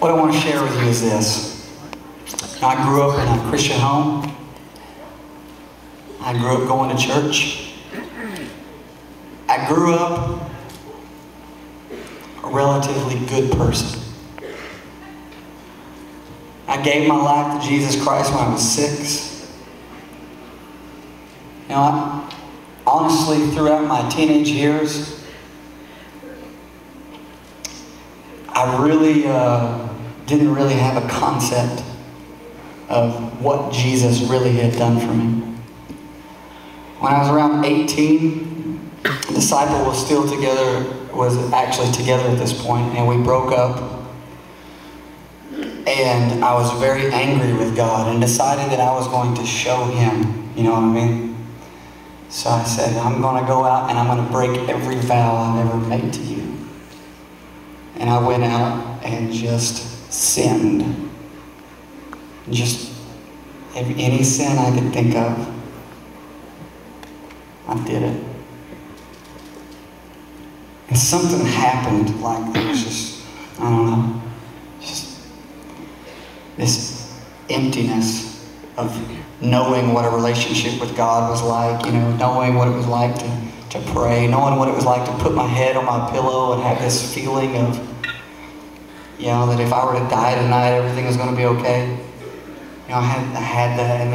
What I want to share with you is this. I grew up in a Christian home. I grew up going to church. I grew up a relatively good person. I gave my life to Jesus Christ when I was 6. You know, honestly, throughout my teenage years, I really didn't really have a concept of what Jesus really had done for me. When I was around 18, the disciple was actually together at this point, and we broke up. And I was very angry with God and decided that I was going to show Him, you know what I mean? So I said, I'm going to go out and I'm going to break every vow I've ever made to you. And I went out and just sinned. Just any sin I could think of, I did it. And something happened, like there was just, I don't know, just this emptiness of knowing what a relationship with God was like, you know, knowing what it was like to pray, knowing what it was like to put my head on my pillow and have this feeling of, you know, that if I were to die tonight, everything was going to be okay. You know, I had that, and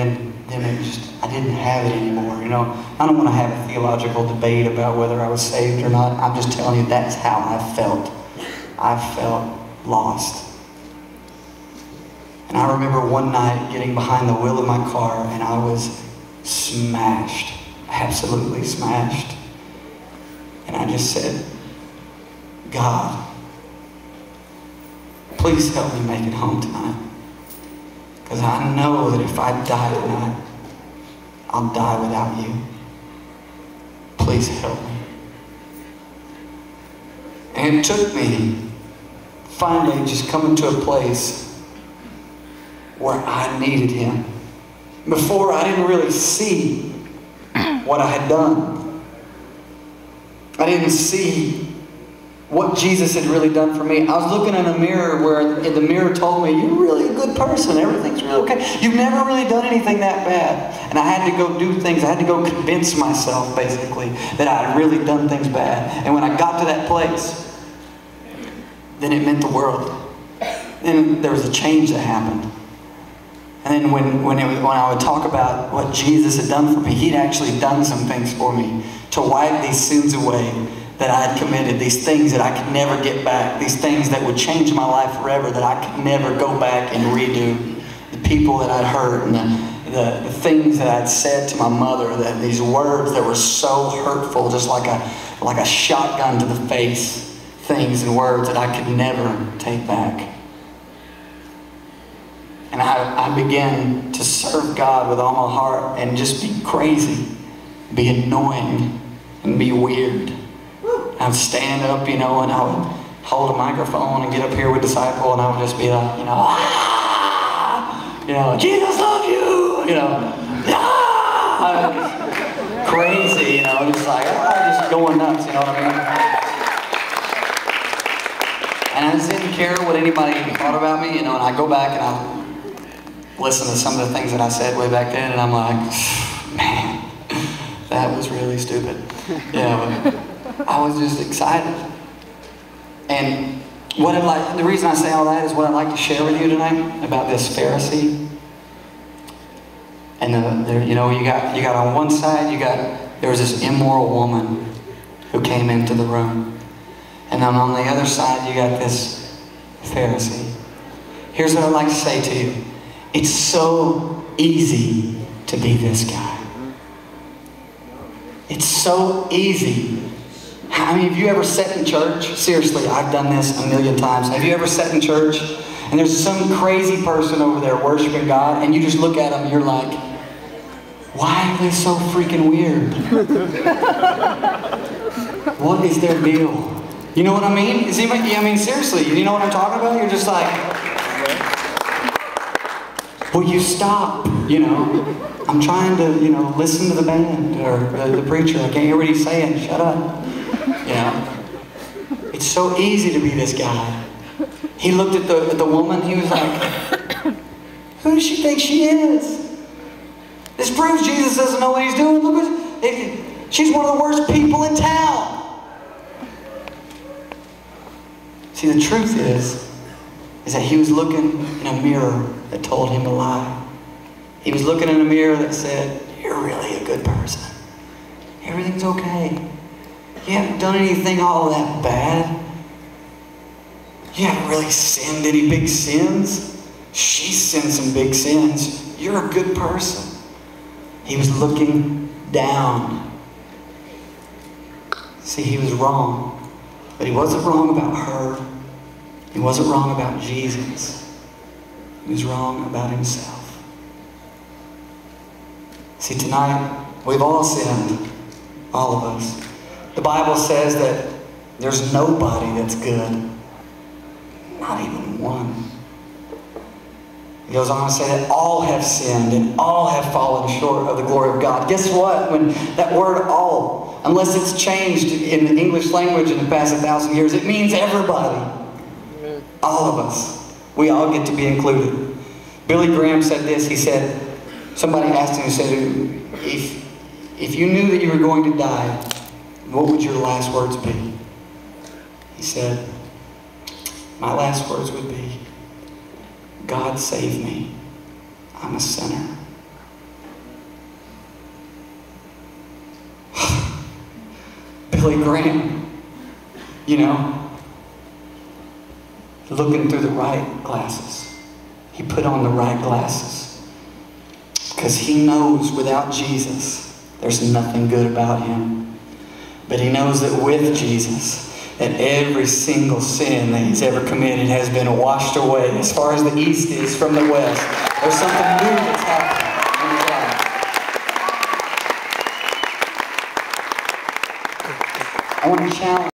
then it just, I didn't have it anymore, you know. I don't want to have a theological debate about whether I was saved or not. I'm just telling you that's how I felt. I felt lost. And I remember one night getting behind the wheel of my car and I was smashed, absolutely smashed. And I just said, God, please help me make it home tonight. Because I know that if I die tonight, I'll die without you. Please help me. And it took me finally just coming to a place where I needed Him. Before, I didn't really see what I had done. I didn't see what Jesus had really done for me. I was looking in a mirror where the mirror told me, you're really a good person. Everything's really okay. You've never really done anything that bad. And I had to go do things. I had to go convince myself, basically, that I had really done things bad. And when I got to that place, then it meant the world. Then there was a change that happened. And then when I would talk about what Jesus had done for me, He'd actually done some things for me to wipe these sins away that I had committed, these things that I could never get back, these things that would change my life forever that I could never go back and redo, the people that I'd hurt and the things that I'd said to my mother, that these words that were so hurtful, just like a shotgun to the face, things and words that I could never take back. And I began to serve God with all my heart and just be crazy, be annoying, and be weird. I'd stand up, you know, and I would hold a microphone and get up here with Disciple, and I would just be like, you know, Jesus loves you, you know, crazy, you know, just like, just going nuts, you know what I mean? And I just didn't care what anybody thought about me, you know, and I go back and I listen to some of the things that I said way back then, and I'm like, man, that was really stupid. Yeah, but I was just excited. And the reason I say all that is what I'd like to share with you tonight about this Pharisee. And you know, you got on one side, there was this immoral woman who came into the room. And then on the other side, you got this Pharisee. Here's what I'd like to say to you. It's so easy to be this guy. It's so easy. I mean, have you ever sat in church? Seriously, I've done this a million times. Have you ever sat in church and there's some crazy person over there worshiping God and you just look at them and you're like, why are they so freaking weird? What is their deal? You know what I mean? I mean, seriously, you know what I'm talking about? You're just like, will you stop, you know? I'm trying to, you know, listen to the band or the preacher. I can't hear what he's saying. Shut up. You know? It's so easy to be this guy. He looked at the woman. He was like, who does she think she is? This proves Jesus doesn't know what he's doing. Look, she's one of the worst people in town. See, the truth is that he was looking in a mirror that told him to lie. He was looking in a mirror that said, you're really a good person. Everything's okay. You haven't done anything all that bad. You haven't really sinned any big sins. She's sinned some big sins. You're a good person. He was looking down. See, he was wrong. But he wasn't wrong about her. He wasn't wrong about Jesus. He was wrong about himself. See, tonight, we've all sinned. All of us. The Bible says that there's nobody that's good. Not even one. He goes on to say that all have sinned and all have fallen short of the glory of God. Guess what? When that word all, unless it's changed in the English language in the past 1,000 years, it means everybody. All of us. We all get to be included. Billy Graham said this. He said, somebody asked him, he said, if you knew that you were going to die, what would your last words be? He said, my last words would be, God save me. I'm a sinner. Billy Graham, you know, looking through the right glasses. He put on the right glasses. Because he knows without Jesus, there's nothing good about him. But he knows that with Jesus, that every single sin that he's ever committed has been washed away as far as the east is from the west. There's something new that's happening in his life. I want to challenge